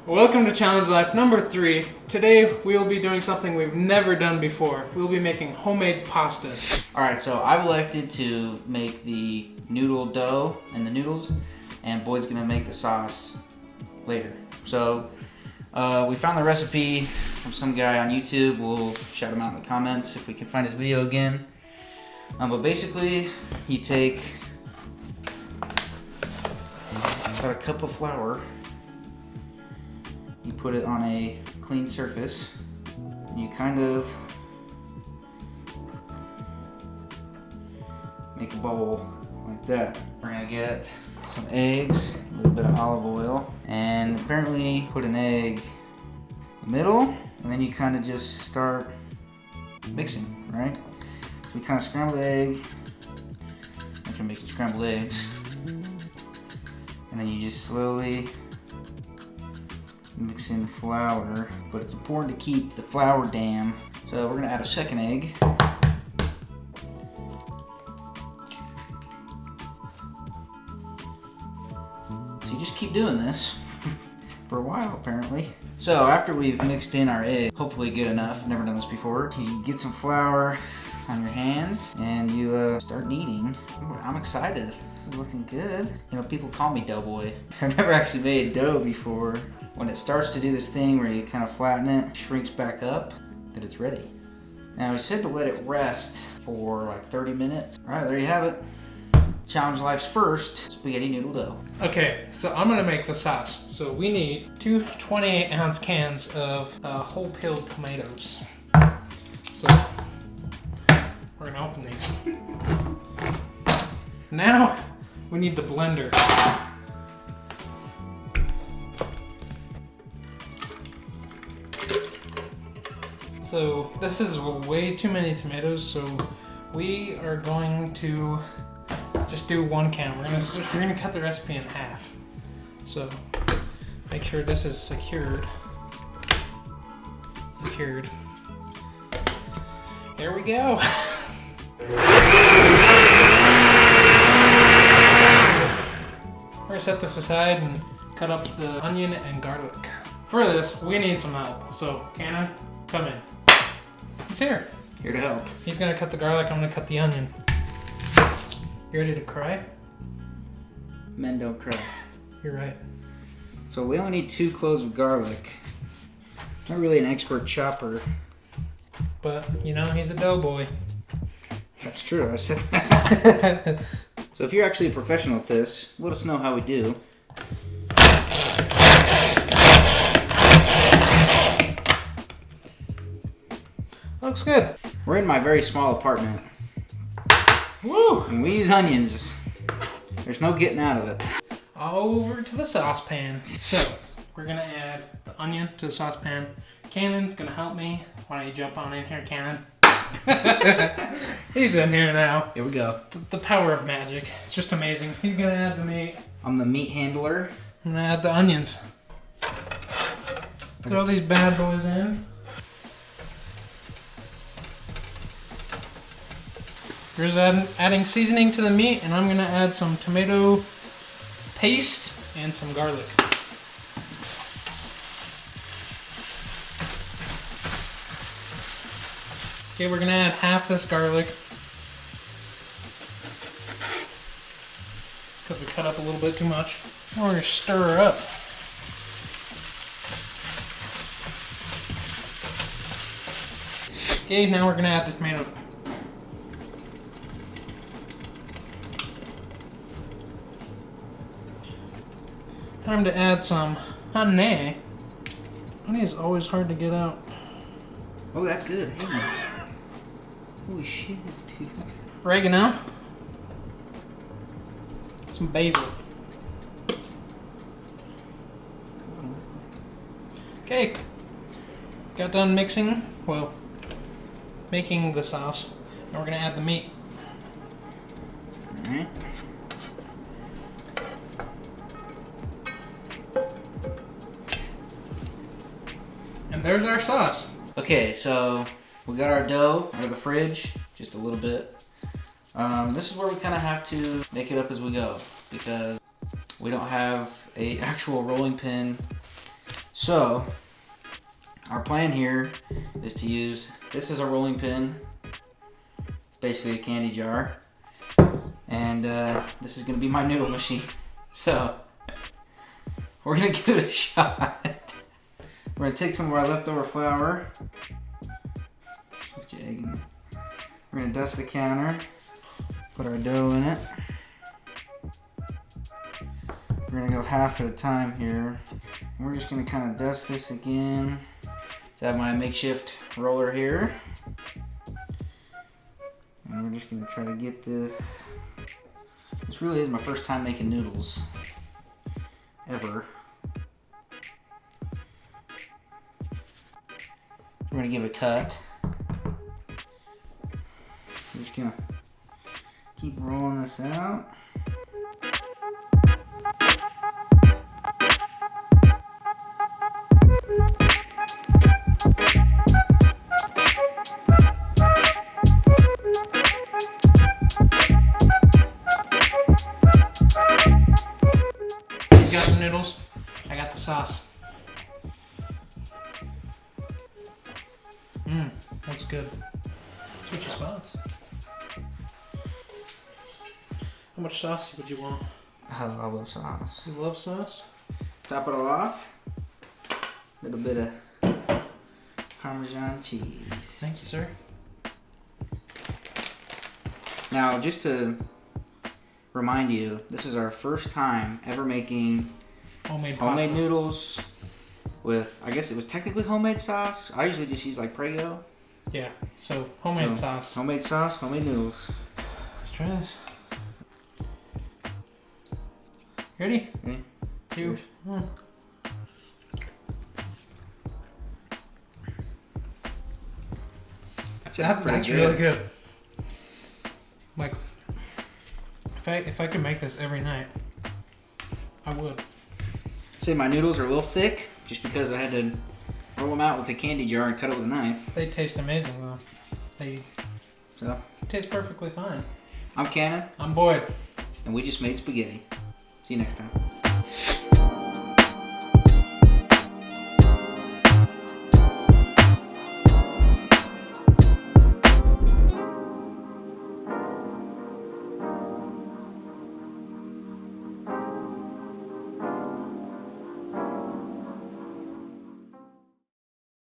Welcome to Challenge Life number 3. Today we will be doing something we've never done before. We'll be making homemade pasta. Alright, so I've elected to make the noodle dough and the noodles, and Boyd's gonna make the sauce later. So we found the recipe from some guy on YouTube. We'll shout him out in the comments if we can find his video again. But basically, you take about a cup of flour. You put it on a clean surface, and you kind of make a bowl like that. We're gonna get some eggs, a little bit of olive oil, and apparently put an egg in the middle, and then you kind of just start mixing, right? So we kind of scramble the egg. I can make scrambled eggs, and then you just slowly mix in flour, but it's important to keep the flour dam. So we're gonna add a second egg. So you just keep doing this for a while, apparently. So after we've mixed in our egg, hopefully good enough, never done this before, you get some flour on your hands and you start kneading. Ooh, I'm excited. This is looking good. You know, people call me dough boy. I've never actually made dough before. When it starts to do this thing where you kind of flatten it, shrinks back up, that it's ready. Now we said to let it rest for like 30 minutes. All right, there you have it. Challenge Life's first spaghetti noodle dough. Okay, so I'm gonna make the sauce. So we need 2 28-ounce cans of whole peeled tomatoes. So we're gonna open these. Now we need the blender. So this is way too many tomatoes, so we are going to just do 1 can. We're gonna cut the recipe in half. So make sure this is secured. There we go. We're gonna set this aside and cut up the onion and garlic. For this, we need some help. So Cannon, come in. He's here. Here to help. He's gonna cut the garlic, I'm gonna cut the onion. You ready to cry? Men don't cry. You're right. So we only need 2 cloves of garlic. Not really an expert chopper. But, you know, he's a dough boy. That's true, I said that. So if you're actually a professional at this, let us know how we do. Looks good. We're in my very small apartment. Woo! And we use onions. There's no getting out of it. Over to the saucepan. So, we're gonna add the onion to the saucepan. Cannon's gonna help me. Why don't you jump on in here, Cannon? He's in here now. Here we go. The power of magic. It's just amazing. He's gonna add the meat. I'm the meat handler. I'm gonna add the onions. Throw these bad boys in. Here's adding seasoning to the meat, and I'm gonna add some tomato paste and some garlic. Okay, we're gonna add half this garlic because we cut up a little bit too much. And we're gonna stir her up. Okay, now we're gonna add the tomato. Time to add some honey. Honey is always hard to get out. Oh, that's good. Hey. Holy shit, dude. Oregano. Some basil. Okay. Got done mixing. Well, making the sauce. Now we're gonna add the meat. Alright. And there's our sauce. Okay, so we got our dough out of the fridge, just a little bit. This is where we kind of have to make it up as we go because we don't have a actual rolling pin So, our plan here is to use, this is a rolling pin. It's basically a candy jar. And this is going to be my noodle machine. So, we're going to give it a shot. We're going to take some of our leftover flour. Put your egg in there. We're going to dust the counter. Put our dough in it. We're going to go half at a time here. And we're just going to kind of dust this again. So I have my makeshift roller here. And we're just going to try to get this. This really is my first time making noodles. Ever. We're going to give it a cut. We're just going to keep rolling this out. You got the noodles, I got the sauce. That's good. What's your spots? How much sauce would you want? I love sauce. You love sauce? Top it all off. A little bit of Parmesan cheese. Thank you, sir. Now, just to remind you, this is our first time ever making Homemade noodles with, I guess it was technically homemade sauce. I usually just use like Prego. Yeah, so homemade sauce. Homemade sauce, homemade noodles. Let's try this. Ready? Ready? 2, 1. That's really good. Like, if I could make this every night, I would. I'd say my noodles are a little thick, just because I had to roll them out with a candy jar and cut it with a knife. They taste amazing though. They taste perfectly fine. I'm Cannon. I'm Boyd. And we just made spaghetti. See you next time.